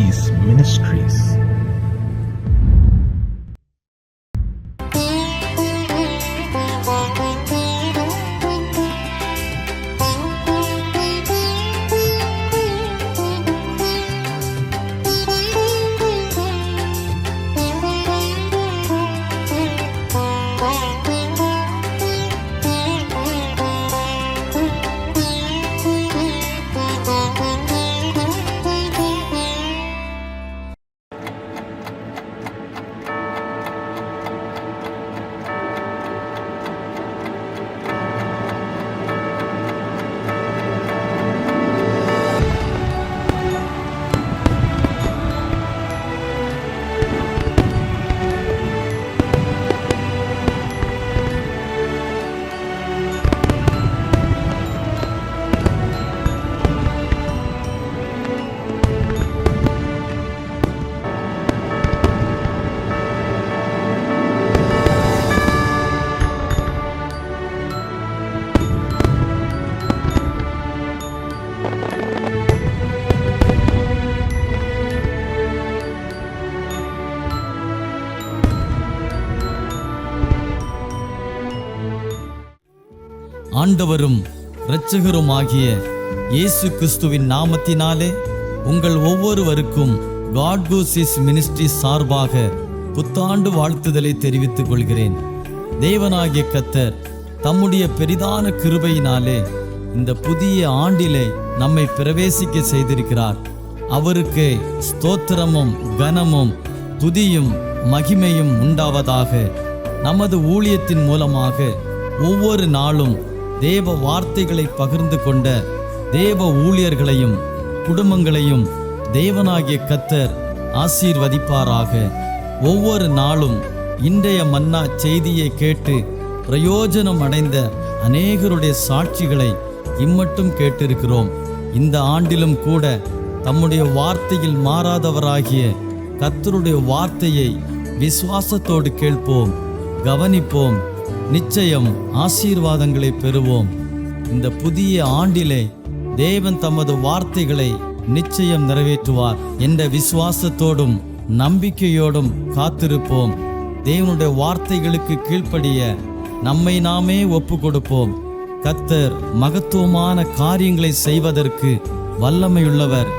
Peace Ministries. ஆண்டவரும் இரட்சகருமாகிய இயேசு கிறிஸ்துவின் நாமத்தினாலே உங்கள் ஒவ்வொருவருக்கும் காட் கோசஸ் மினிஸ்ட்ரி சார்பாக புத்தாண்டு வாழ்த்துதலை தெரிவித்துக் கொள்கிறேன். தேவனாகிய கர்த்தர் தம்முடைய பெரிதான கிருபையினாலே இந்த புதிய ஆண்டிலே நம்மை பிரவேசிக்க செய்திருக்கிறார். அவருக்கு ஸ்தோத்திரமும் கனமும் துதியும் மகிமையும் உண்டாவதாக. நமது ஊழியத்தின் மூலமாக ஒவ்வொரு நாளும் தேவ வார்த்தைகளை பகிர்ந்து கொண்ட தேவ ஊழியர்களையும் குடும்பங்களையும் தேவனாகிய கர்த்தர் ஆசீர்வதிப்பாராக. ஒவ்வொரு நாளும் இன்றைய மன்னா செய்தியை கேட்டு பிரயோஜனம் அடைந்த அநேகருடைய சாட்சிகளை இம்மட்டும் கேட்டிருக்கிறோம். இந்த ஆண்டிலும் கூட தம்முடைய வார்த்தையில் மாறாதவராகிய கர்த்தருடைய வார்த்தையை விசுவாசத்தோடு கேட்போம், கவனிப்போம், நிச்சயம் ஆசீர்வாதங்களை பெறுவோம். இந்த புதிய ஆண்டிலே தேவன் தமது வார்த்தைகளை நிச்சயம் நிறைவேற்றுவார் என்ற விசுவாசத்தோடும் நம்பிக்கையோடும் காத்திருப்போம். தேவனுடைய வார்த்தைகளுக்கு கீழ்ப்படிய நம்மை நாமே ஒப்பு கொடுப்போம். கர்த்தர் மகத்துவமான காரியங்களை செய்வதற்கு வல்லமையுள்ளவர்.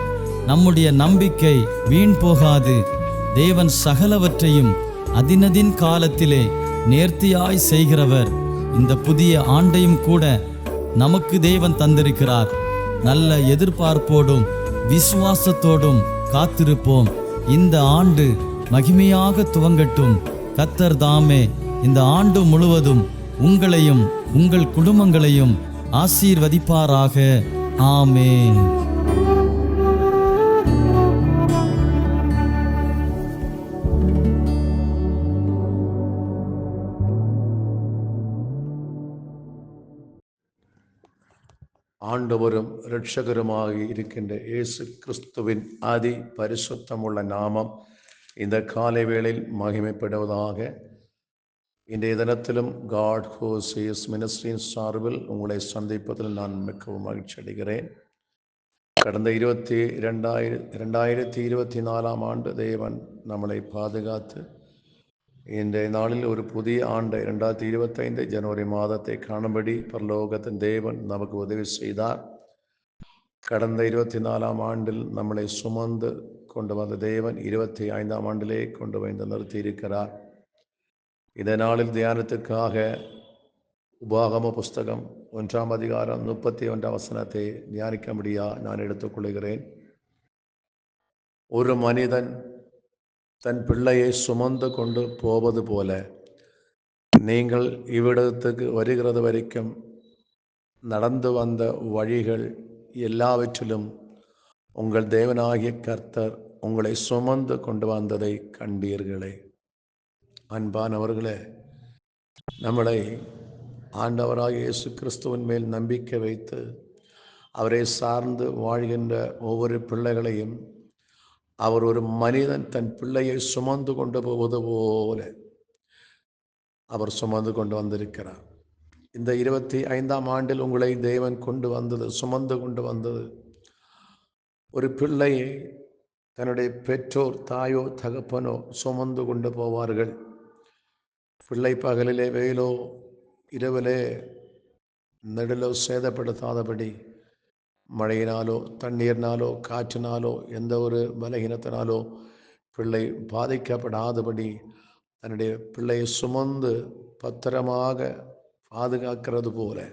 நம்முடைய நம்பிக்கை வீண் போகாது. தேவன் சகலவற்றையும் அதினதின் காலத்திலே நேர்த்தியாய் செய்கிறவர். இந்த புதிய ஆண்டையும் கூட நமக்கு தேவன் தந்திருக்கிறார். நல்ல எதிர்பார்ப்போடும் விசுவாசத்தோடும் காத்திருப்போம். இந்த ஆண்டு மகிமையாக துவங்கட்டும். கர்த்தர் தாமே இந்த ஆண்டு முழுவதும் உங்களையும் உங்கள் குடும்பங்களையும் ஆசீர்வதிப்பாராக. ஆமென். ஆண்டவரும் இரட்சகருமாக இருக்கின்ற இயேசு கிறிஸ்துவின் அதி பரிசுத்தமுள்ள நாமம் இந்த காலை வேளையில் மகிமைப்படுவதாக. இன்றைய தினத்திலும் காட் கோசஸ் மினிஸ்ட்ரியின் சார்பில் உங்களை சந்திப்பதில் நான் மிகவும் மகிழ்ச்சி அடைகிறேன். கடந்த 2024 ஆண்டு தேவன் நம்மளை பாதுகாத்து இன்றைய நாளில் ஒரு புதிய ஆண்டு 2025 ஜனவரி மாதத்தை காணும்படி பரலோகத்தின் தேவன் நமக்கு உதவி செய்தார். கடந்த 24 ஆண்டில் நம்மளை சுமந்து கொண்டு வந்த தேவன் 25 ஆண்டிலே கொண்டு வந்து நிறுத்தி இருக்கிறார். இந்த நாளில் தியானத்துக்காக உபாகம புஸ்தகம் 1 அதிகாரம் 31 வசனத்தை தியானிக்கும்படியா நான் எடுத்துக்கொள்கிறேன். ஒரு மனிதன் தன் பிள்ளையை சுமந்து கொண்டு போவது போல நீங்கள் இவ்விடத்துக்கு வருகிறது வரைக்கும் நடந்து வந்த வழிகள் எல்லாவற்றிலும் உங்கள் தேவனாகிய கர்த்தர் உங்களை சுமந்து கொண்டு வந்ததை கண்டீர்களே. அன்பானவர்களே, நம்மளை ஆண்டவராகிய இயேசு கிறிஸ்துவின் மேல் நம்பிக்கை வைத்து அவரை சார்ந்து வாழ்கின்ற ஒவ்வொரு பிள்ளைகளையும் அவர் ஒரு மனிதன் தன் பிள்ளையை சுமந்து கொண்டு போவது போல அவர் சுமந்து கொண்டு வந்திருக்கிறார். இந்த 25 ஆண்டில் உங்களை தேவன் கொண்டு வந்தது, சுமந்து கொண்டு வந்தது ஒரு பிள்ளையை தன்னுடைய பெற்றோர் தாயோ தகப்பனோ சுமந்து கொண்டு போவார்கள். பிள்ளை பகலிலே வெயிலோ இரவிலே நெடிலோ சேதப்படுத்தாதபடி மழையினாலோ தண்ணீர்னாலோ காற்றினாலோ எந்த ஒரு பலகீனத்தினாலோ பிள்ளை பாதிக்கப்படாதபடி தன்னுடைய பிள்ளையை சுமந்து பத்திரமாக பாதுகாக்கிறது போல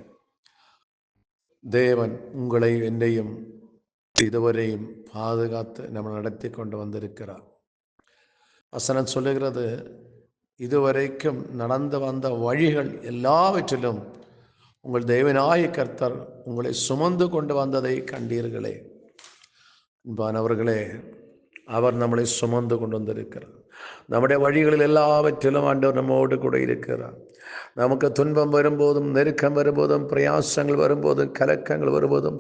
தேவன் உங்களை என்னையும் இதுவரையும் பாதுகாத்து நம்ம நடத்தி கொண்டு வந்திருக்கிறார். வசனம் சொல்லுகிறது, இதுவரைக்கும் நடந்து வந்த வழிகள் எல்லாவற்றிலும் உங்கள் தேவனாய கர்த்தர் உங்களை சுமந்து கொண்டு வந்ததை கண்டீர்களே. அன்பானவர்களே, அவர் நம்மளை சுமந்து கொண்டு வந்திருக்கிறார். நம்முடைய வழிகளில் எல்லாவற்றிலும் ஆண்டவர் நம்மோடு கூட இருக்கிறார். நமக்கு துன்பம் வரும்போதும், நெருக்கம் வரும்போதும், பிரயாசங்கள் வரும்போதும், கலக்கங்கள் வரும்போதும்,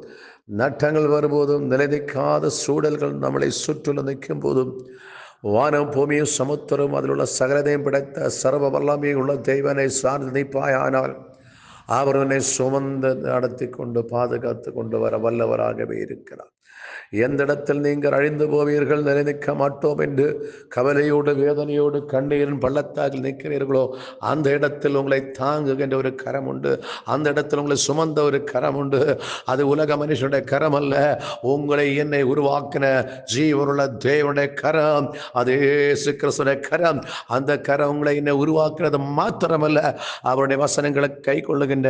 நட்டங்கள் வரும்போதும், நிலைநிற்காத சூழல்கள் நம்மளை சுற்றிலும் நிற்கும் போதும், வானம் பூமியும் சமுத்திரம் அதில் உள்ள சகலதையும் படைத்த சர்வ வல்லமையை உள்ள தெய்வனை சார்ந்து நிற்பாயானால் அவர் உன்னை சுமந்து நடத்தி கொண்டு பாதுகாத்து கொண்டு வர வல்லவராகவே இருக்கிறார். எந்த இடத்தில் நீங்கள் அழிந்து போவீர்கள், நிலைநிற்க மாட்டோம் என்று கவலையோடு வேதனையோடு கண்ணீரின் பள்ளத்தாக்கில் நிற்கிறீர்களோ, அந்த இடத்தில் உங்களை தாங்குகின்ற ஒரு கரம் உண்டு. அந்த இடத்தில் உங்களை சுமந்த ஒரு கரம் உண்டு. அது உலக மனுஷனுடைய கரம் அல்ல, உங்களை என்னை உருவாக்கின ஜீவனுள்ள தேவனுடைய கரம். அது இயேசு கிறிஸ்துவின் கரம். அந்த கரம் உங்களை என்னை உருவாக்குறது மாத்திரமல்ல, அவருடைய வசனங்களை கை கொள்ளுகின்ற,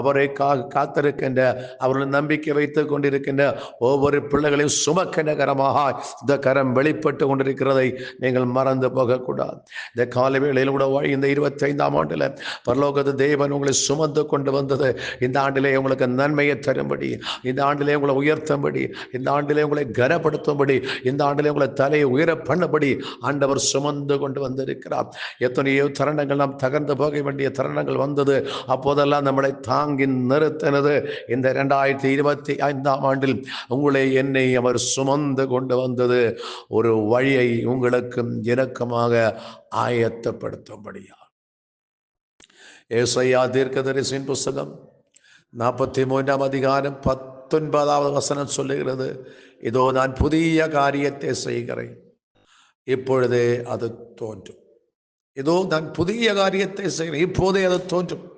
அவரை காத்திருக்கின்ற, அவருடைய நம்பிக்கை வைத்துக் கொண்டிருக்கின்ற ஒவ்வொரு பிள்ளைகளையும் சுமக்கின்ற கரமாக இந்த கரம் வெளிப்பட்டு கொண்டிருக்கிறதை நீங்கள் மறந்து போகக்கூடாது. இந்த கால வேளையில் கூட இந்த 25ஆம் ஆண்டில் பரலோகத்து தேவன் உங்களை சுமந்து கொண்டு வந்தது இந்த ஆண்டிலே உங்களுக்கு நன்மையை தரும்படி, இந்த ஆண்டிலே உங்களை உயர்த்தும்படி, இந்த ஆண்டிலே உங்களை கனப்படுத்தும்படி, இந்த ஆண்டிலே உங்களை தலையை உயர பண்ணபடி ஆண்டவர் சுமந்து கொண்டு வந்திருக்கிறார். எத்தனையோ தருணங்கள் நாம் தகர்ந்து போக வேண்டிய தருணங்கள் வந்தது. அப்போதெல்லாம் நம்மளை தாங்கி நிறுத்தினது இந்த 2025ஆம் ஆண்டில் உங்களை என்னை அவர் சுமந்து கொண்டு வந்தது ஒரு வழியை உங்களுக்கு இறக்கமாக ஆயத்தப்படுத்தும்படியா. ஏசாயா தீர்க்கதரிசியின் புஸ்தகம் 43ஆம் அதிகாரம் 19வது வசனம் சொல்லுகிறது, இதோ நான் புதிய காரியத்தை செய்கிறேன், இப்பொழுதே அது தோன்றும். இதோ நான் புதிய காரியத்தை செய்கிறேன், இப்போதே அது தோன்றும்.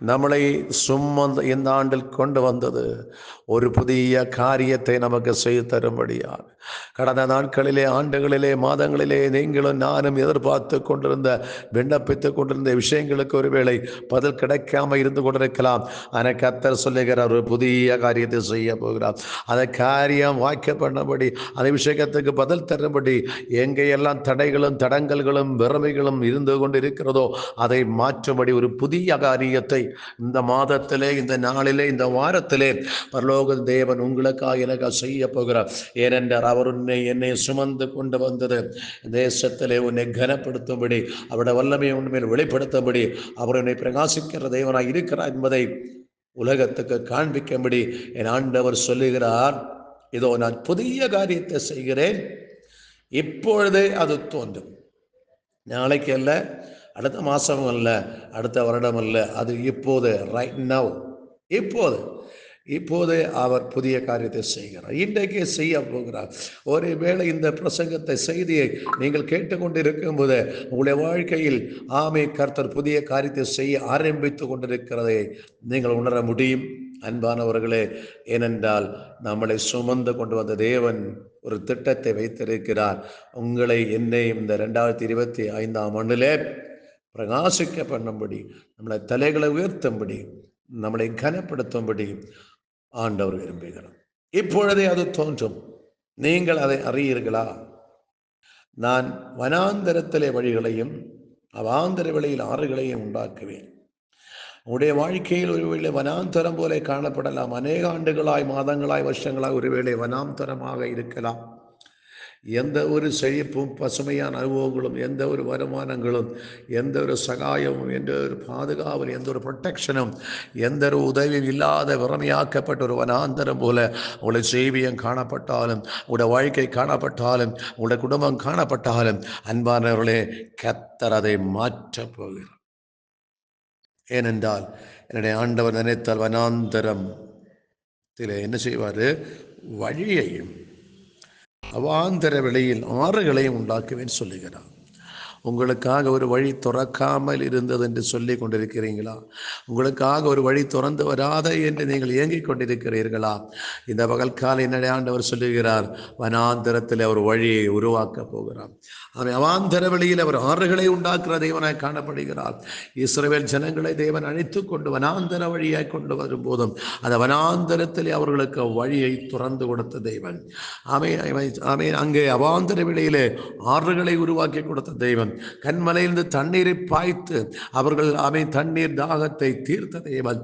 நம்மளை சுமந்து இந்த ஆண்டில் கொண்டு வந்தது ஒரு புதிய காரியத்தை நமக்கு செய்து தரும்படியாக. கடந்த நாட்களிலே, ஆண்டுகளிலே, மாதங்களிலே நீங்களும் நானும் எதிர்பார்த்து கொண்டிருந்த, விண்ணப்பித்து கொண்டிருந்த விஷயங்களுக்கு ஒருவேளை பதில் கிடைக்காம இருந்து கொண்டிருக்கலாம். ஆனால் கர்த்தர் சொல்லுகிறார், ஒரு புதிய காரியத்தை செய்ய போகிறார். அந்த காரியம் வாய்க்க பண்ணபடி, அந்த விஷயத்துக்கு பதில் தரும்படி எங்கேயெல்லாம் தடைகளும் தடங்கல்களும் வெறுமைகளும் இருந்து கொண்டு இருக்கிறதோ அதை மாற்றும்படி ஒரு புதிய காரியத்தை இந்த மாதத்திலே, இந்த நாளிலே, இந்த வாரத்திலே பரலோக தேவன் உங்களுக்காக எனக்கு செய்ய போகிறார். ஏனென்றால் அவர் உன்னை என்னை சுமந்து கொண்டு வந்தது தேசத்திலே உன்னை கனப்படுத்தும்படி, அவருடைய வல்லமையை உண்மையில் வெளிப்படுத்தும்படி, அவர் உன்னை பிரகாசிக்கிற தேவனாய் இருக்கிறார் என்பதை உலகத்துக்கு காண்பிக்கும்படி என் ஆண்டவர் சொல்லுகிறார், இதோ நான் புதிய காரியத்தை செய்கிறேன், இப்பொழுதே அது தோன்றும். நாளைக்கு அல்ல, அடுத்த மாதம் அல்ல, அடுத்த வருடம் அல்ல, அது இப்போது, ரைட் நவ், இப்போது அவர் புதிய காரியத்தை செய்கிறார். இன்றைக்கே செய்ய போகிறார். ஒருவேளை இந்த பிரசங்கத்தை, செய்தியை நீங்கள் கேட்டுக்கொண்டு இருக்கும்போது உங்களுடைய வாழ்க்கையில் கர்த்தர் புதிய காரியத்தை செய்ய ஆரம்பித்து கொண்டிருக்கிறதை நீங்கள் உணர முடியும். அன்பானவர்களே, ஏனென்றால் நம்மளை சுமந்து கொண்டு வந்த தேவன் ஒரு திட்டத்தை வைத்திருக்கிறார். உங்களை என்னை இந்த 2025ஆம் ஆண்டிலே பிரகாசிக்க பண்ணும்படி, நம்மளை தலைகளை உயர்த்தும்படி, நம்மளை கனப்படுத்தும்படி ஆண்டவர் விரும்புகிறார். இப்பொழுதே அது தோன்றும். நீங்கள் அதை அறியீர்களா? நான் வனாந்தரத்திலே வழிகளையும் அவாந்தர வெளியில் ஆறுகளையும் உண்டாக்குவேன். உடைய வாழ்க்கையில் ஒருவேளை வனாந்தரம் போல காணப்படலாம். அநேக ஆண்டுகளாய், மாதங்களாய், வருஷங்களாய் ஒருவேளை வனாந்தரமாக இருக்கலாம். எந்த ஒரு செழிப்பும், பசுமையான அனுபவங்களும், எந்த ஒரு வருமானங்களும், எந்த ஒரு சகாயமும், எந்த ஒரு பாதுகாவல், எந்த ஒரு ப்ரொடெக்ஷனும், எந்த ஒரு உதவியும் இல்லாத வறுமையாக்கப்பட்ட ஒரு வனாந்தரம் போல உங்களுடைய செய்வியம் காணப்பட்டாலும், உங்களுடைய வாழ்க்கை காணப்பட்டாலும், உங்களுடைய குடும்பம் காணப்பட்டாலும், அன்பானவர்களே, கர்த்தர் அதை மாற்றப் போகிறார். ஏனென்றால் என்னுடைய ஆண்டவர் நினைத்தால் வனாந்தரம் என்ன செய்வார்? வழியையும் அவாந்தர வெளியில் ஆறுகளையும் உண்டாக்குவேன் சொல்லுகிறார். உங்களுக்காக ஒரு வழி துறக்காமல் இருந்தது என்று சொல்லி கொண்டிருக்கிறீங்களா? உங்களுக்காக ஒரு வழி துறந்து வராத என்று நீங்கள் ஏங்கிக் கொண்டிருக்கிறீர்களா? இந்த பகல் காலை ஆண்டவர் சொல்லுகிறார், வனாந்தரத்தில் அவர் வழியை உருவாக்க போகிறார். அவன் அவாந்தர வழியில் அவர் ஆறுகளை உண்டாக்குற தேவனாய் காணப்படுகிறார். இஸ்ரவேல் ஜனங்களை தேவன் அழைத்து கொண்டு வனாந்தர வழியாய் கொண்டு வரும் போதும் அந்த வனாந்தரத்தில் அவர்களுக்கு வழியை துறந்து கொடுத்த தேவன். அங்கே அவாந்தர வழியிலே ஆறுகளை உருவாக்கி கொடுத்த தேவன். கண்மலையிலிருந்து தண்ணீரை பாய்த்து அவர்கள் தண்ணீர் தாகத்தை தீர்த்த தேவன்.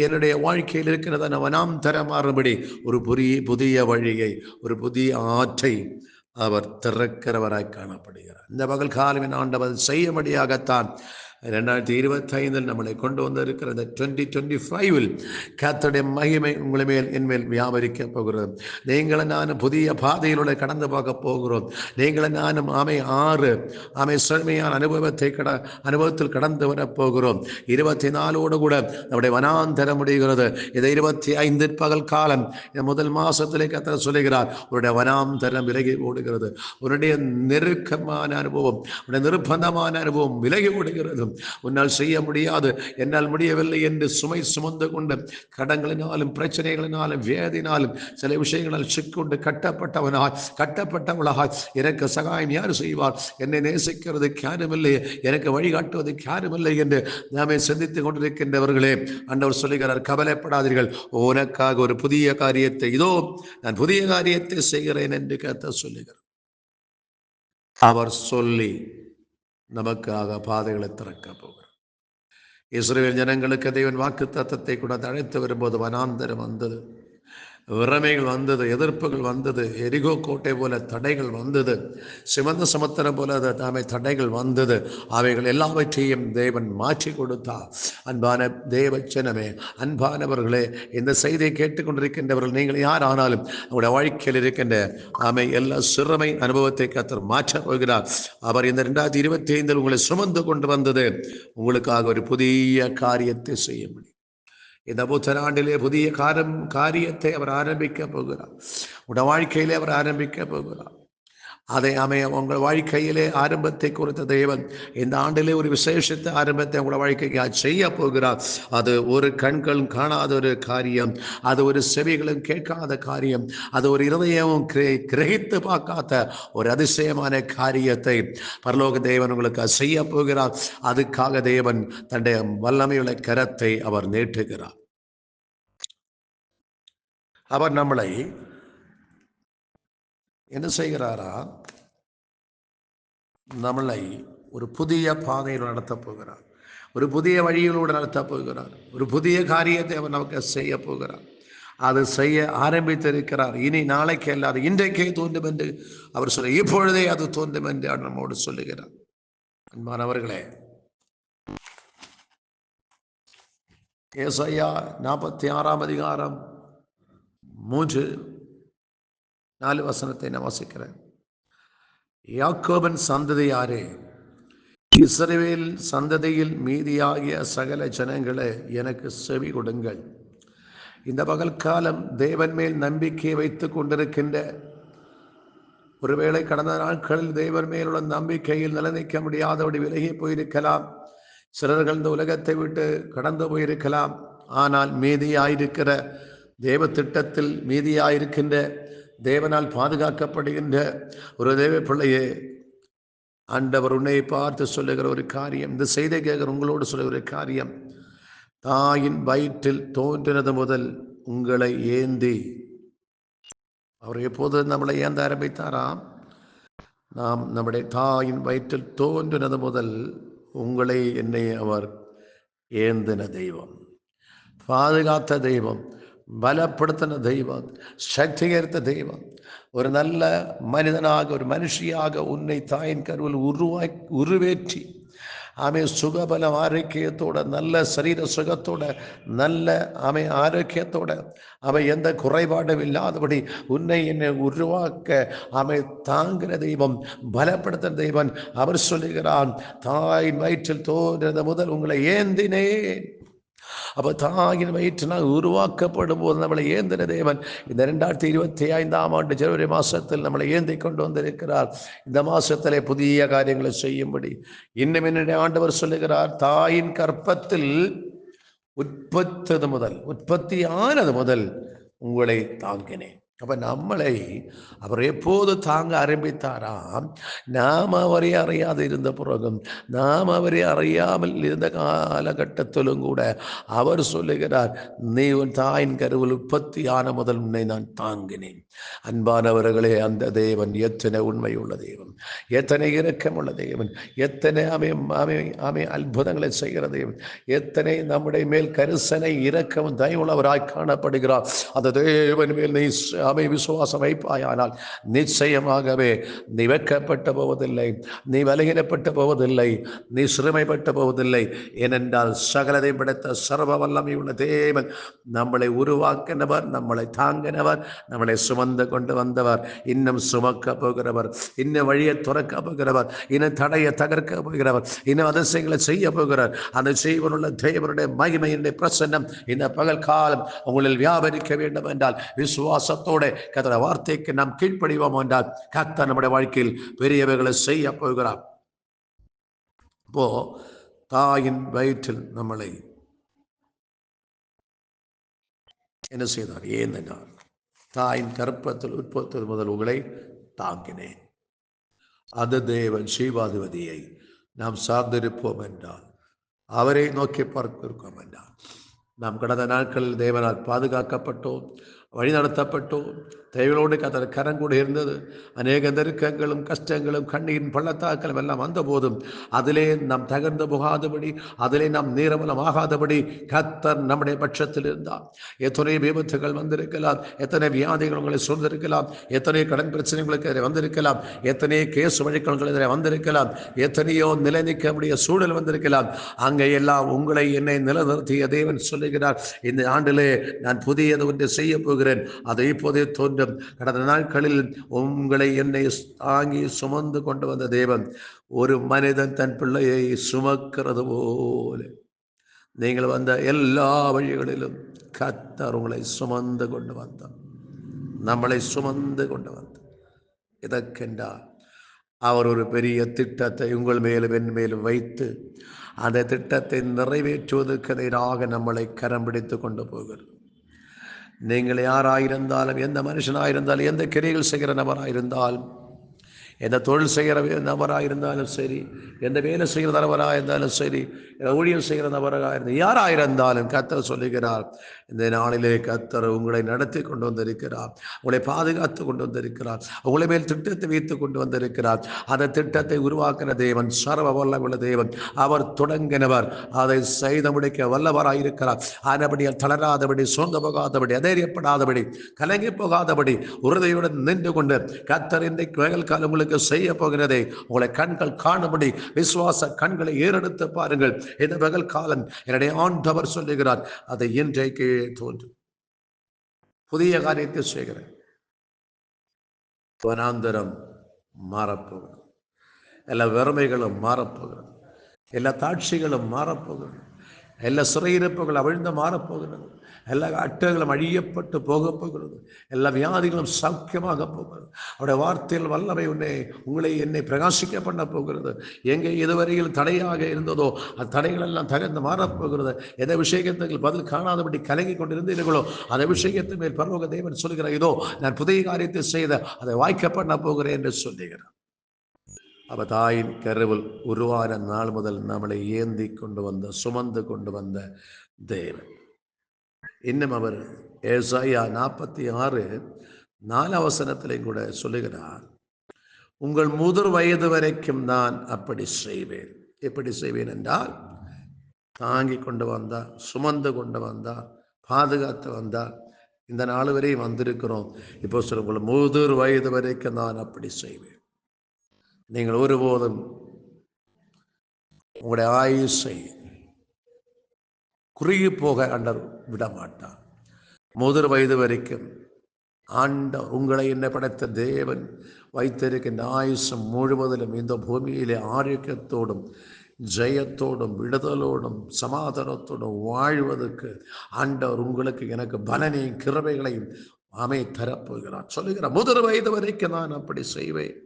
என்னுடைய வாழ்க்கையில் இருக்கிறத வனாந்தர மாறுபடி ஒரு புதிய வழியை, ஒரு புதிய ஆற்றை அவர் திறக்கிறவராய் காணப்படுகிறார். இந்த பகல் காலமின் ஆண்டவர் செய்யும்படியாகத்தான் 2025 நம்மளை கொண்டு வந்திருக்கிற 2025 கர்த்தருடைய மகிமை உங்களை மேல் என்மேல் வியாபரிக்க போகிறது. நீங்களும் நானும் புதிய பாதையிலூടെ கடந்து பார்க்க போகிறோம். நீங்களும் நானும் செழுமையான அனுபவத்தில் கடந்து வர போகிறோம். 24 கூட நம்முடைய வனாந்தரம் முடிகிறது. இதை 25 பகல் காலம் முதல் மாசத்திலே கர்த்தர் சொல்லுகிறார், உன்னுடைய வனாந்தரம் விலகி ஓடுகிறது. உன்னுடைய நெருக்கமான அனுபவம், உன்னுடைய நிர்பந்தமான அனுபவம் விலகி ஓடுகிறது. உன்னால் செய்ய முடியாது, என்னால் முடியவில்லை என்று சுமை சுமந்து கொண்டு கடங்களினாலும் பிரச்சனைகளினாலும் வியாதினாலும் சில விஷயங்களால் சிக்கொண்டு கட்டப்பட்டவளாக எனக்கு சகாயம் யார் செய்வார், என்னை நேசிக்கிறது யாருமில்லை, எனக்கு வழிகாட்டுவது யாருமில்லை என்று நாமே சிந்தித்துக் கொண்டிருக்கின்றவர்களே, ஆண்டவர் சொல்லுகிறார், கவலைப்படாதீர்கள், உனக்காக ஒரு புதிய காரியத்தை, இதோ நான் புதிய காரியத்தை செய்கிறேன் என்று கர்த்தர் சொல்லுகிறார். அவர் சொல்லி நமக்காக பாதைகளை திறக்க போகிறார். இஸ்ரவேல் ஜனங்களுக்கு தேவன் வாக்குத்தத்தத்தை கூட அழைத்து வரும்போது வனாந்தரம் வந்தது, விறமைகள் வந்தது, எதிர்ப்புகள் வந்தது, எரிகோ கோட்டை போல தடைகள் வந்தது, சிவந்த சமுத்திரம் போல தடைகள் வந்தது. அவைகள் எல்லாவற்றையும் தேவன் மாற்றி கொடுத்தார். அன்பான தேவச்சனமே, அன்பானவர்களே, இந்த செய்தியை கேட்டுக்கொண்டிருக்கின்றவர்கள் நீங்கள் யார் ஆனாலும் அவருடைய வாழ்க்கையில் இருக்கின்ற எல்லா சிறுமை அனுபவத்தை கர்த்தர் மாற்றப் போகிறார். அவர் இந்த 2025 உங்களை சுமந்து கொண்டு வந்தது உங்களுக்காக ஒரு புதிய காரியத்தை செய்ய முடியும். இந்த புத்தராண்டிலே புதிய காரியத்தை அவர் ஆரம்பிக்க போகிறார். உடைய வாழ்க்கையிலே அவர் ஆரம்பிக்க போகிறார். அதை உங்கள் வாழ்க்கையிலே ஆரம்பத்தை குறித்த தேவன் இந்த ஆண்டிலே ஒரு விசேஷத்தை ஆரம்பத்தை உங்களோட வாழ்க்கைக்கு செய்ய போகிறார். அது ஒரு கண்களும் காணாத ஒரு காரியம், அது ஒரு செவிகளும் கேட்காத காரியம், அது ஒரு இருதயமும் கிரகித்து பார்க்காத ஒரு அதிசயமான காரியத்தை பரலோக தேவன் உங்களுக்கு செய்ய போகிறார். அதுக்காக தேவன் தன்னுடைய வல்லமையுள்ள கரத்தை அவர் நீட்டுகிறார். அவர் நம்மளை என்ன செய்கிறாரா, நம்மளை ஒரு புதிய பாதையில் நடத்தப் போகிறார், ஒரு புதிய வழியிலூടെ நடத்தப் போகிறார், ஒரு புதிய காரியத்தை அவர் நமக்கு செய்ய போகிறார். அது செய்ய ஆரம்பித்திருக்கிறார். இனி நாளைக்கு அல்லாது இன்றைக்கே தோன்றும் என்று அவர் சொல்ல, இப்பொழுதே அது தோன்றும் என்று அவர் நம்மோடு சொல்லுகிறார். அன்பானவர்களே, ஏசாயா 46 3-4 வசனத்தை நான் வாசிக்கிறேன். யாக்கோபின் சந்ததியாரே, இஸ்ரவேல் சந்ததியில் மீதியாகிய சகல ஜனங்களே, எனக்கு செவி கொடுங்கள். இந்த பகல் காலம் தேவன் மேல் நம்பிக்கை வைத்துக் கொண்டிருக்கின்ற, ஒருவேளை கடந்த நாட்களில் தேவன் மேலுள்ள நம்பிக்கையில் நிலைநிற்க முடியாதபடி விலகி போயிருக்கலாம். சிலர்கள் இந்த உலகத்தை விட்டு கடந்து போயிருக்கலாம். ஆனால் மீதியாயிருக்கிற தேவ திட்டத்தில் மீதியாயிருக்கின்ற, தேவனால் பாதுகாக்கப்படுகின்ற ஒரு தேவ பிள்ளையே, ஆண்டவர் உன்னை பார்த்து சொல்லுகிற ஒரு காரியம், இந்த செய்தி கேட்கிற உங்களோடு சொல்லுகிற ஒரு காரியம், தாயின் வயிற்றில் தோன்றினது முதல் உங்களை ஏந்தி, அவர் எப்போது நம்மளை ஏந்த ஆரம்பித்தாராம், நாம் நம்முடைய தாயின் வயிற்றில் தோன்றினது முதல் உங்களை என்னை அவர் ஏந்தின தெய்வம், பாதுகாத்த தெய்வம், பலப்படுத்தின தெய்வம், சக்திகரித்த தெய்வம், ஒரு நல்ல மனிதனாக, ஒரு மனுஷியாக உன்னை தாயின் கருவில் உருவேற்றி சுகபல ஆரோக்கியத்தோட, நல்ல சரீர சுகத்தோட, நல்ல ஆரோக்கியத்தோட, எந்த குறைபாடும் இல்லாதபடி உன்னை என்னை உருவாக்க தாங்கிற தெய்வம், பலப்படுத்துகிற தெய்வன். அவர் சொல்லுகிறான், தாயின் வயிற்றில் தோன்றினது முதல் உங்களை ஏந்தினேன். அப்போ தாயின் வயிற்றினால் உருவாக்கப்படும் போது நம்மளை ஏந்தின தேவன் இந்த 2025 ஜனவரி மாதத்தில் நம்மளை ஏந்தி கொண்டு வந்திருக்கிறார். இந்த மாதத்திலே புதிய காரியங்களை செய்யும்படி இன்னும் என்னுடைய ஆண்டவர் சொல்லுகிறார், தாயின் கற்பத்தில் உற்பத்தி ஆனது முதல் உங்களை தாங்கினேன். அப்போ நம்மளை அவர் எப்போது தாங்க ஆரம்பித்தாராம், நாம் அவரை அறியாது இருந்த பிறகும், நாம் அவரை அறியாமல் இருந்த காலகட்டத்திலும் கூட அவர் சொல்லுகிறார், நீ உன் தாயின் கருவில் உற்பத்தியான முதல் உன்னை நான் தாங்கினேன். அன்பானவர்களே, அந்த தேவன் எத்தனை உண்மை உள்ள தேவன், எத்தனை இரக்கமுள்ள தேவன், எத்தனை அமை அற்புதங்களை செய்கிற தேவன், எத்தனை நம்முடைய மேல் கரிசனை இரக்கமும் தயவுள்ளவராய் காணப்படுகிறார். அந்த தேவன் மேல் நீ விசுவாசம் வைப்பாயானால் நிச்சயமாகவே நீ வெட்கப்பட்டு போவதில்லை, நீ பலகீனப்பட்டு போவதில்லை, நீ சிறுமைப்பட்டு போவதில்லை. ஏனென்றால் சகலதை படைத்த சர்வ வல்லமை உள்ள தேவன் நம்மளை உருவாக்கினவர், நம்மளை தாங்கினவர், நம்மளை சுமந்து கொண்டு வந்தவர், இன்னும் சுமக்க போகிறவர், இன்னும் வழியை துறக்க போகிறவர், இன்னும் தடையை தகர்க்க போகிறவர், இன்னும் அதிசயங்களை செய்ய போகிறார். அந்த செய்வனுள்ள தேவனுடைய மகிமையினுடைய பிரசன்னம் இந்த பகல் காலம் உங்களில் வியாபரிக்க வேண்டும் என்றால் விசுவாசத்தோடு கர்த்தருடைய வார்த்தைக்கு நாம் கீழ்ப்படிவோம் என்றால் கர்த்தர் நம்முடைய வாழ்க்கையில் பெரியவைகளை செய்ய போகிறார். இப்போ தாயின் வயிற்றில் நம்மளை என்ன செய்தார்? ஏந்தினார். தாயின் கற்பத்தில் உற்பத்தி முதல் உங்களை தாங்கினேன். அது தேவன் ஜீவாதிபதியை நாம் சார்ந்திருப்போம் என்றால், அவரை நோக்கி பார்க்கிறோம் என்றால், நாம் கடந்த நாட்களில் தேவனால் பாதுகாக்கப்பட்டோம், வழி நடத்தப்பட்டோம். தேவனோடு கர்த்தர் கரங்கூட இருந்தது. அநேக நெருக்கங்களும் கஷ்டங்களும் கண்ணீரின் பள்ளத்தாக்களும் எல்லாம் வந்த போதும் அதிலே நாம் தகர்ந்து போகாதபடி, அதிலே நாம் நீரமலம் ஆகாதபடி கர்த்தர் நம்முடைய பட்சத்தில் இருந்தார். எத்தனை விபத்துகள் வந்திருக்கலாம், எத்தனை வியாதிகள் உங்களை சூழ்ந்திருக்கலாம், எத்தனை கடன் பிரச்சனைகளுக்கு எதிரே வந்திருக்கலாம், எத்தனை கேஸ் வழக்குகள் எதிரே வந்திருக்கலாம், எத்தனையோ நிலை நிற்க முடிய சூழல் வந்திருக்கலாம். அங்கே எல்லாம் உங்களை என்னை நிலைநிறுத்திய தேவன் சொல்லுகிறார், இந்த ஆண்டிலே நான் புதியது ஒன்று செய்ய போகிறேன், அதை இப்போதே தோன்றும். கடந்த நாட்களில் உங்களை என்னை தாங்கி சுமந்து கொண்டு வந்த தேவன் ஒரு மனிதன் தன் பிள்ளையை சுமக்கிறது போல நீங்கள் வந்த எல்லா வழிகளிலும் கர்த்தர் உங்களை சுமந்து கொண்டு வந்தார், நம்மளை சுமந்து கொண்டு வந்தார். இதற்கென்றால் அவர் ஒரு பெரிய திட்டத்தை உங்கள் மேலும் என் மேலும் வைத்து அந்த திட்டத்தை நிறைவேற்றுவதற்கு எதிராக நம்மளை கரம் பிடித்து கொண்டு போகிறார். நீங்கள் யாராயிருந்தாலும், எந்த மனுஷனாயிருந்தாலும், எந்த கிரியைகள் செய்கிற நபராயிருந்தாலும், எந்த தொழில் செய்கிற நபராயிருந்தாலும் சரி, எந்த வேலை செய்கிற நபராக இருந்தாலும் சரி, ஊழியம் செய்கிற நபராக இருந்தால், யாராயிருந்தாலும் கர்த்தர் சொல்லுகிறார், இந்த நாளிலே கர்த்தர் உங்களை நடத்தி கொண்டு வந்திருக்கிறார், உங்களை பாதுகாத்து கொண்டு வந்திருக்கிறார், உங்களை மேல் திட்டத்தை வைத்து கொண்டு வந்திருக்கிறார். அந்த திட்டத்தை உருவாக்கின தேவன் சர்வ வல்லமையுள்ள தேவன். அவர் தொடங்கினவர், அதை செய்து முடிக்க வல்லவராயிருக்கிறார். ஆனபடியால் தளராதபடி, சோர்ந்து போகாதபடி, அதைரியப்படாதபடி, கலங்கி போகாதபடி உறுதியுடன் நின்று கொண்டு கர்த்தர் இன்றைக்கு பகல் காலம் உங்களுக்கு செய்ய போகிறதை உங்களை கண்கள் காணும்படி விசுவாச கண்களை ஏறெடுத்து பாருங்கள். இந்த பகல் காலம் என்னுடைய ஆண்டவர் சொல்லுகிறார், அதை இன்றைக்கு தோன்றும் புதிய காரியத்தை செய்கிறேன். வனாந்தரம் மாறப்போகிறது, எல்லா வறுமைகளும் மாறப்போகிறது, எல்லா தாட்சிகளும் மாறப்போகிறது, எல்லா சிறையிருப்புகள் அவிழ்ந்து மாறப்போகிறது, எல்லா அட்டைகளும் அழியப்பட்டு போக போகிறது, எல்லா வியாதிகளும் சௌக்கியமாக போகிறது. அவருடைய வார்த்தையில் வல்லமை உங்களை என்னை பிரகாசிக்க பண்ண போகிறது. எங்கே இதுவரையில் தடையாக இருந்ததோ அந்த தடைகள் எல்லாம் தகர்ந்து மாறப்போகிறது. எந்த விஷயத்தில் பதில் காணாதபடி கலங்கி கொண்டிருந்தீர்களோ அந்த விஷயத்தின் மேல் பரலோக தேவன் சொல்கிறார், இதோ நான் புதிய காரியத்தை செய்த அதை வாய்க்க பண்ண போகிறேன் என்று சொல்லுகிறார். அவ தாயின் கருவில் உருவான நாள் முதல் நம்மளை ஏந்தி கொண்டு வந்த, சுமந்து கொண்டு வந்த தேவன். இன்னும் அவர் ஏசாயா 46:4 கூட சொல்லுகிறார், உங்கள் முதிர் வயது வரைக்கும் நான் அப்படி செய்வேன். எப்படி செய்வேன் என்றால், தாங்கி கொண்டு வந்தார், சுமந்து கொண்டு வந்தார், பாதுகாத்து வந்தார். இந்த நாள் வரையும் வந்திருக்கிறோம். இப்போ சொல்ல, உங்கள் முதிர் வயது வரைக்கும் நான் அப்படி செய்வேன். நீங்கள் ஒருபோதும் உங்களுடைய ஆயுசை குறுகி போக ஆண்டவர் விட மாட்டார். முதிர் வயது வரைக்கும் ஆண்டவர் உங்களை என்ன படைத்த தேவன் வைத்திருக்கின்ற ஆயுசம் முழுவதிலும் இந்த பூமியிலே ஆரோக்கியத்தோடும் ஜெயத்தோடும் விடுதலோடும் சமாதானத்தோடும் வாழ்வதற்கு ஆண்டவர் உங்களுக்கு எனக்கு பலனையும் கிருபைகளையும் தரப்போகிறார். சொல்லுகிறார், 3 வயது வரைக்கும் நான் அப்படி செய்வேன்,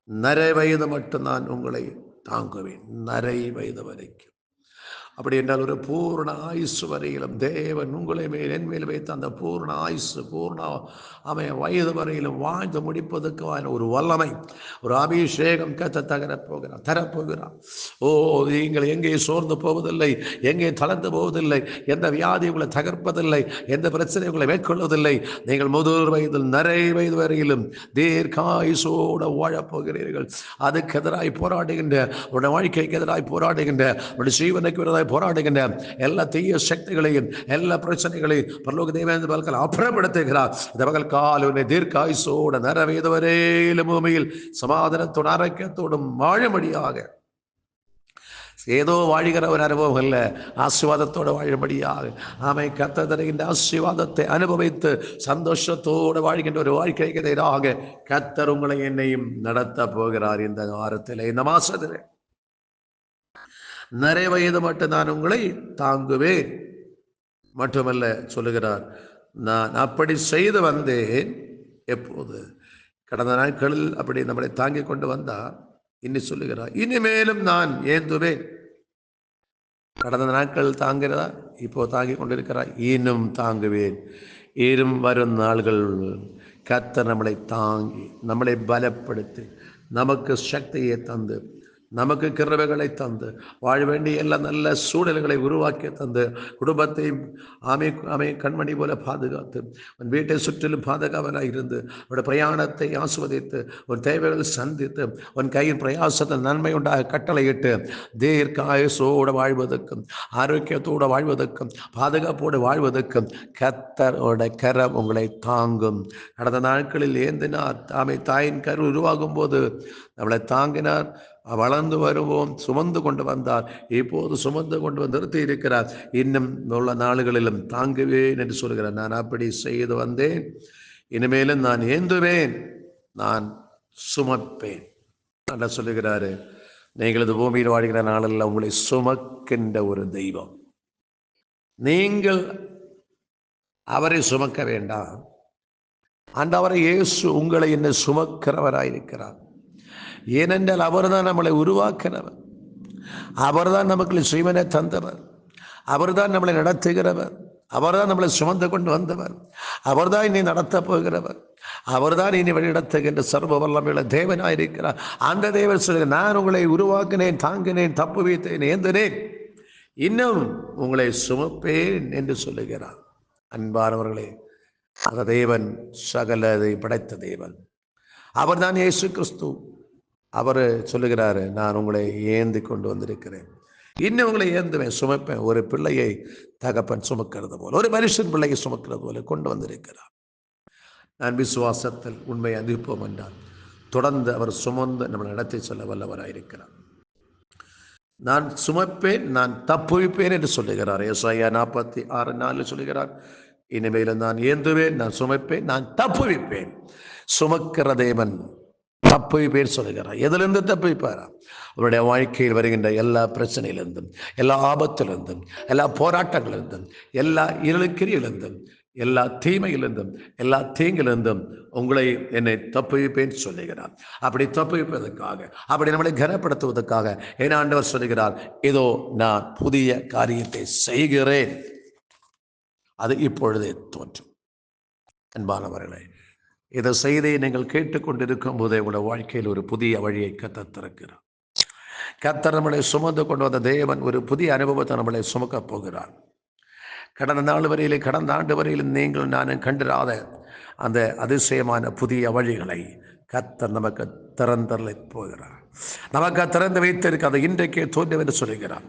நரை வயது மட்டும் நான் உங்களை தாங்குவேன். நரை வயது வரைக்கும். அப்படி என்றால் ஒரு பூர்ண ஆயுசு வரையிலும் தேவன் உங்களை என் மேல் வைத்த அந்த பூர்ண ஆயுசு, பூர்ண வயது வரையிலும் வாழ்ந்து முடிப்பதற்கான ஒரு வல்லமை, ஒரு அபிஷேகம் தரப்போகிறார். ஓ, நீங்கள் எங்கே சோர்ந்து போவதில்லை, எங்கே தளர்ந்து போவதில்லை, எந்த வியாதி உங்களை தகர்ப்பதில்லை, எந்த பிரச்சனை உங்களை மேற்கொள்வதில்லை. நீங்கள் 3 வயதில் நரை வயது வரையிலும் தீர்க்காயுசோடு வாழப்போகிறீர்கள். அதுக்கு எதிராய் போராடுகின்ற, உடைய வாழ்க்கைக்கு எதிராய் போராடுகின்ற, உடைய ஜீவனுக்கு எதிராய் போராடுகின்ற எல்லா தீய சக்திகளையும் எல்லா பிரச்சனைகளையும் பரலோக தேவன் பகல் அப்புறப்படுத்துகிறார். இந்த பகல் காலை தீர்க்காயுசோடு நரவயது வரையிலும் பூமியில் சமாதானத்தோடு ஆரோக்கியத்தோடும் வாழும்படியாக, ஏதோ வாழ்கிற ஒரு அனுபவம் அல்ல, ஆசீர்வாதத்தோடு வாழும்படியாக கர்த்தர் தருகின்ற ஆசீர்வாதத்தை அனுபவித்து சந்தோஷத்தோடு வாழ்கின்ற ஒரு வாழ்க்கைக்கு எதிராக கர்த்தர் உங்களை என்னையும் நடத்த போகிறார். இந்த வாரத்தில், இந்த மாசத்தில் நிறைய வயது மட்டும் நான் உங்களை தாங்குவேன். மட்டுமல்ல, சொல்லுகிறார், நான் அப்படி செய்து வந்தேன். எப்போது? கடந்த நாட்களில் அப்படி நம்மளை தாங்கி கொண்டு வந்தார். இன்னி சொல்லுகிறார், இனிமேலும் நான் ஏந்துவேன். கடந்த நாட்கள் தாங்கிறதா? இப்போ தாங்கி கொண்டிருக்கிறார். இன்னும் தாங்குவேன். இன்னும் வரும் நாள்கள் கர்த்தர் நம்மளை தாங்கி, நம்மளை பலப்படுத்தி, நமக்கு சக்தியை தந்து, நமக்கு கிருபைகளை தந்து, வாழ வேண்டிய எல்லா நல்ல சூழல்களை உருவாக்கி தந்து, குடும்பத்தையும் கண்மணி போல பாதுகாத்து, உன் வீட்டை சுற்றிலும் பாதுகாவலாக இருந்து, உன் பிரயாணத்தை ஆஸ்வதித்து, உன் தேவைகளை சந்தித்து, உன் கையின் பிரயாசத்தில் நன்மை உண்டாக கட்டளையிட்டு, தீர்க்காயுசோடு வாழ்வதற்கும், ஆரோக்கியத்தோடு வாழ்வதற்கும், பாதுகாப்போடு வாழ்வதற்கும் கர்த்தரோட கரம் உங்களை தாங்கும். கடந்த நாட்களில் ஏந்தினார். தாயின் கரு உருவாகும் போது நம்மளை தாங்கினார். வளர்ந்து வருவோம், சுமந்து கொண்டு வந்தார். இப்போது சுமந்து கொண்டு வந்து நிறுத்தி இருக்கிறார். இன்னும் உள்ள நாளுகளிலும் தாங்குவேன் என்று சொல்கிறார். நான் அப்படி செய்து வந்தேன், இனிமேலும் நான் ஏந்துவேன், நான் சுமப்பேன் என்று சொல்லுகிறாரு. நீங்கள் இது பூமியில் வாழ்கிற நாளில் உங்களை சுமக்கின்ற ஒரு தெய்வம். நீங்கள் அவரை சுமக்க வேண்டாம். ஆண்டவரை இயேசு உங்களை என்ன சுமக்கிறவராயிருக்கிறார். ஏனென்றால் அவர்தான் நம்மளை உருவாக்கினவர், அவர்தான் நமக்கு ஜீவனை தந்தவர், அவர்தான் நம்மளை நடத்துகிறவர், அவர்தான் நம்மளை சுமந்து கொண்டு வந்தவர், அவர்தான் இனி நடத்த போகிறவர், அவர்தான் இனி வழிநடத்துகின்ற சர்வ வல்லமையுள்ள தேவனாயிருக்கிறார். அந்த தேவன் சொல்லுங்க, நான் உங்களை உருவாக்கினேன், தாங்கினேன், தப்பு வைத்தேன், ஏந்தினேன், இன்னும் உங்களை சுமப்பேன் என்று சொல்லுகிறார். அன்பானவர்களே, அந்த தேவன் சகலதை படைத்த தேவன், அவர்தான் இயேசு கிறிஸ்து. அவர் சொல்லுகிறாரு, நான் உங்களை ஏந்தி கொண்டு வந்திருக்கிறேன், இன்னும் உங்களை ஏந்துவேன், சுமப்பேன். ஒரு பிள்ளையை தகப்பன் சுமக்கிறது போல, ஒரு மனுஷன் பிள்ளையை சுமக்கிறது போல கொண்டு வந்திருக்கிறார். நான் விசுவாசத்தில் உண்மை அறிவிப்போம் என்றால் தொடர்ந்து அவர் சுமந்து நம்மளை நடத்தி சொல்ல வல்லவராயிருக்கிறார். நான் சுமப்பேன், நான் தப்புவிப்பேன் என்று சொல்லுகிறார். ஏசாயா 46:4 சொல்லுகிறார், இனிமேலும் நான் ஏந்துவேன், நான் சுமப்பேன், நான் தப்புவிப்பேன். சுமக்கிற தேவன் தப்புவிப்பேன் சொல்லுகிறார். எதிலிருந்து தப்புவிப்பாரா? அவருடைய வாழ்க்கையில் வருகின்ற எல்லா பிரச்சனையிலிருந்தும், எல்லா ஆபத்திலிருந்தும், எல்லா போராட்டங்களிலிருந்தும், எல்லா இருளுக்கிரியிலிருந்தும், எல்லா தீமையிலிருந்தும், எல்லா தீங்கிலிருந்தும் உங்களை என்னை தப்புவிப்பேன் சொல்லுகிறார். அப்படி தப்புவிப்பதற்காக, அப்படி நம்மளை கனப்படுத்துவதற்காக என் ஆண்டவர் சொல்லுகிறார், இதோ நான் புதிய காரியத்தை செய்கிறேன், அது இப்பொழுதே தோன்றும். அன்பானவர்களே, இதை செய்தி நீங்கள் கேட்டுக்கொண்டிருக்கும் போதே உங்களுடைய வாழ்க்கையில் ஒரு புதிய வழியை கர்த்தர் திறக்கிறார். கர்த்தர் நம்மளை சுமந்து கொண்டு வந்த தேவன் ஒரு புதிய அனுபவத்தை நம்மளை சுமக்கப் போகிறார். கடந்த நாள் வரையிலும், கடந்த ஆண்டு வரையிலும் நீங்கள் நானும் கண்டிராத அந்த அதிசயமான புதிய வழிகளை கர்த்தர் நமக்கு திறந்தரலை போகிறார். நமக்கு திறந்து வைத்திருக்க அதை இன்றைக்கே தோன்றும் என்று சொல்லுகிறார்.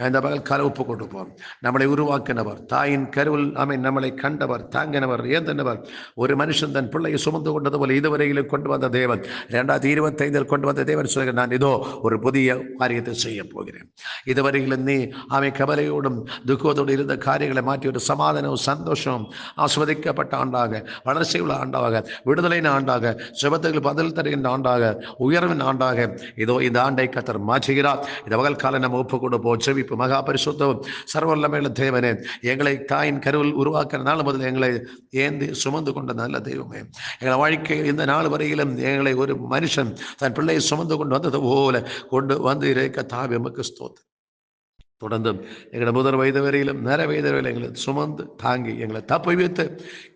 இந்த பகல் கால ஒப்பு கொடுப்போம். நம்மளை உருவாக்கினவர், தாயின் கருவில் நம்மளை கண்டவர், தாங்கினவர், ஏந்தினவர். ஒரு மனுஷன் தன் பிள்ளையை சுமந்து கொண்டது போல இதுவரையிலும் கொண்டு வந்த தேவன், 2025 கொண்டு வந்த தேவன் சொல்லுகிறார், நான் இதோ ஒரு புதிய காரியத்தை செய்ய போகிறேன். இதுவரையிலும் நீ கவலையோடும் துக்கத்தோடு இருந்த காரியங்களை மாற்றி ஒரு சமாதானம், சந்தோஷம், ஆஸ்வதிக்கப்பட்ட ஆண்டாக, வளர்ச்சியுள்ள ஆண்டாக, விடுதலையின் ஆண்டாக, சுபத்துக்கு பதில் தருகின்ற ஆண்டாக, உயர்வின் ஆண்டாக இதோ இந்த ஆண்டை கத்தர் மாற்றுகிறார். இந்த பகல்காலம் நம்ம ஒப்பு கொண்டு போ ஜெபிப்பு. மகா பரிசுத்தமும் சர்வவல்லமையுள்ள தேவனே, எங்களை தாயின் கருவில் உருவாக்குற நாள் முதல் எங்களை ஏந்தி சுமந்து கொண்ட நல்ல தெய்வமே, எங்களை வாழ்க்கையில் இந்த நாள் வரையிலும் எங்களை ஒரு மனுஷன் தன் பிள்ளையை சுமந்து கொண்டு வந்தது போல கொண்டு வந்து இறைக்க தாவி எமக்கு ஸ்தோத்திரம். தொடர்ந்தும் எங்களை முதல் வயது வரையிலும் நிறைய வயது வரையிலும் எங்களை சுமந்து தாங்கி எங்களை தப்பி வைத்து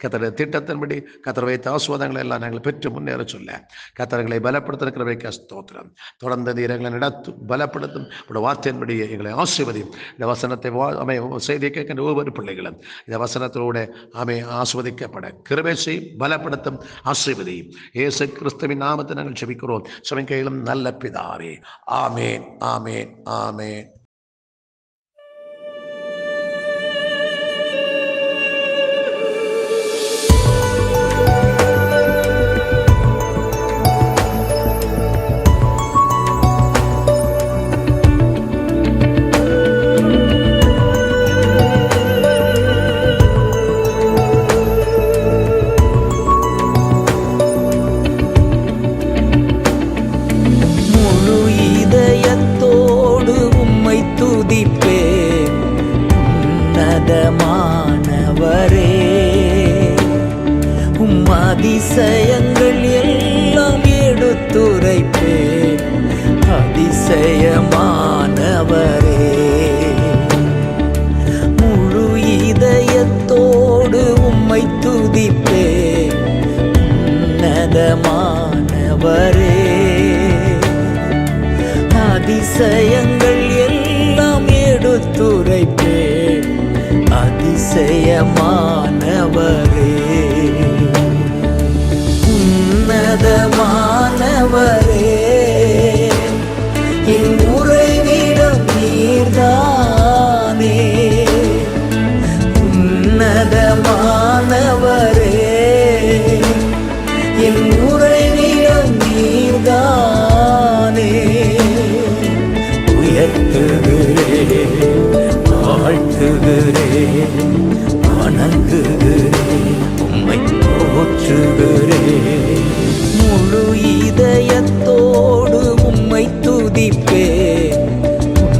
கத்தருடைய திட்டத்தின்படி கத்தர் வைத்த ஆசுவாதங்களை எல்லாம் நாங்கள் பெற்று முன்னேற சொல்ல கத்தர்களை பலப்படுத்திருக்கிறவைக்கு ஸ்தோத்திரம். தொடர்ந்து நீர் எங்களை நடத்தும் பலப்படுத்தும் உடைய வார்த்தையின்படி எங்களை ஆசீர்வதியும். இந்த வசனத்தை செய்தியை கேட்கின்ற ஒவ்வொரு பிள்ளைகளும் இந்த வசனத்திலூടെ ஆஸ்வதிக்கப்பட கிருபை செய்யும், பலப்படுத்தும், ஆசீர்வதியும். இயேசு கிறிஸ்துவின் நாமத்தை நாங்கள் ஜெபிக்கிறோம் சமிக்கையிலும் நல்ல பிதாவே. ஆமேன், ஆமேன், ஆமேன். அதிசயங்கள் எல்லாம் எடுத்துரைப்பே, அதிசயமானவரே. முழு இதயத்தோடு உம்மை துதிப்பே, உன்னதமானவரே. அதிசயங்கள் எல்லாம் எடுத்துரைப்பே, அதிசயமானவரே. உன்னதமானவரே, என் உறைவிடம் நீர்தானே. உன்னதமானவரே, என் உறைவிடம் நீர்தானே. உயர்த்துகிறேன், வாழ்த்துகிறேன், வணங்குகிறேன், உம்மை போற்றுகிறேன். முழு இதயத்தோடு உம்மை துதிப்பே,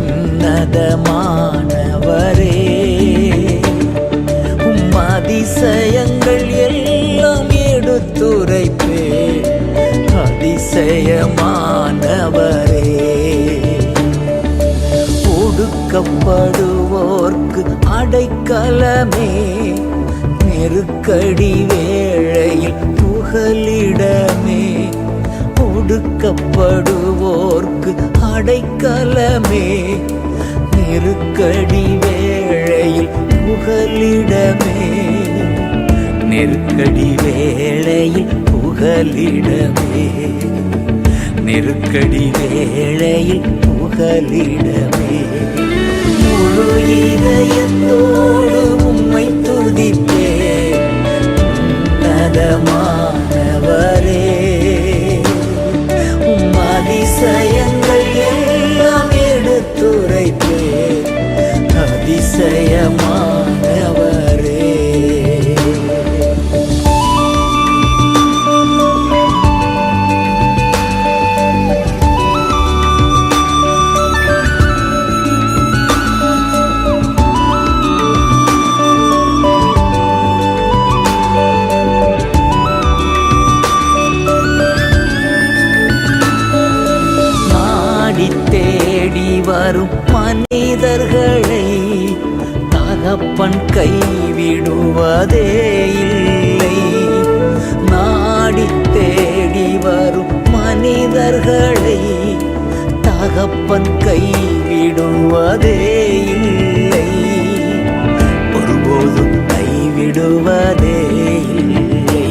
உன்னதமானவரே. உம் அதிசயங்கள் எல்லாம் எடுத்துரைப்பே, அதிசயமானவரே. ஒடுக்கப்படுவோர்க்கு அடைக்கலமே, நெருக்கடி வேளையில் புகலிடமே. ஒடுக்கப்படுவோர்க்கு அடைக்கலமே, நெருக்கடி வேளையில் புகலிடமே. நெருக்கடி வேளையில் புகலிடமே, நெருக்கடி வேளையில் புகலிடமே. முழு இதயத்தோடு உம்மை துதிப்பே, உன்னதமானவரே. உம் அதிசயங்கள் எல்லாம் எடுத்துரைப்பே, அதிசயமானவரே. தேடி வரும் மனிதர்களை தகப்பன் கைவிடுவதே இல்லை. நாடி தேடி வரும் மனிதர்களை தகப்பன் கைவிடுவதே இல்லை. ஒருபோதும் கைவிடுவதே இல்லை,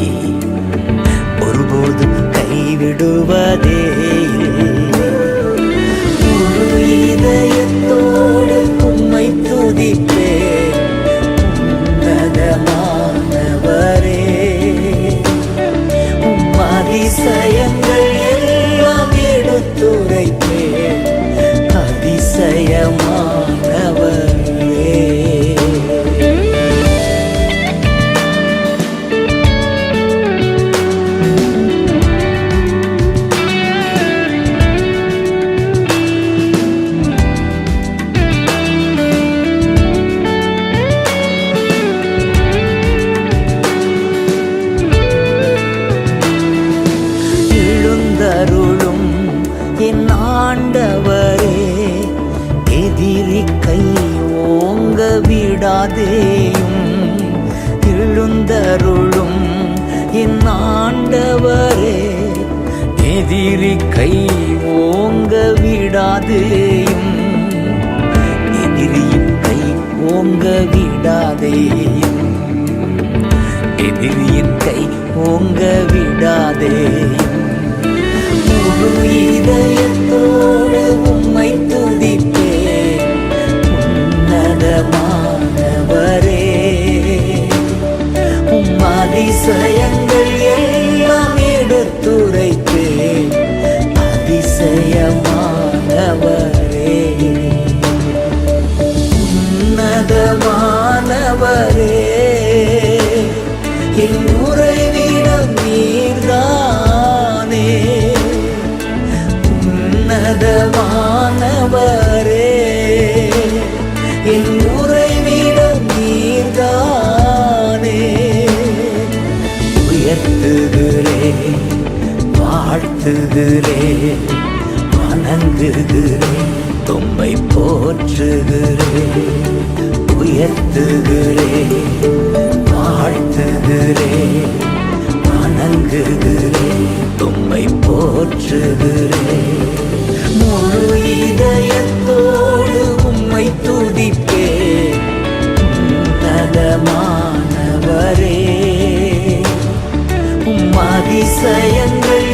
ஒருபோதும் கைவிடுவதே இல்லை. இதயத்தோடு உம்மை துதிப்பே, உன்னதமானவரே. உம் அதிசயங்கள் எல்லாம் எடுத்துரைப்பே, அதிசயமானவரே. ஆண்டவரே, எதிரி கை ஓங்க விடாதேயும், எழுந்தருளும் என் ஆண்டவரே, எதிரி கை ஓங்க விடாதேயும், எதிரியின் கை ஓங்க விடாதேயும், எதிரியின் கை ஓங்க விடாதேயும். முழு இதயத்தோடு உம்மை துதிப்பேன் உன்னதமானவரே, உம் அதிசயங்கள் எல்லாம் எடுத்துரைப்பேன் அதிசயமானவரே, உன்னதமானவரே, என் உறைவிடம் நீர்தானே, உன்னதமானவரே, என் உறைவிடம் நீர்தானே. உயர்த்துகிறேன், வாழ்த்துகிறேன், வணங்குகிறேன், உம்மை போற்றுகிறேன். உயர்த்துகிறேன், வாழ்த்துகிறேன், வணங்குகிறேன், உம்மை போற்றுகிறேன். முழு இதயத்தோடு உம்மை துதிப்பேன் உன்னதமானவரே, உம் அதிசயங்கள்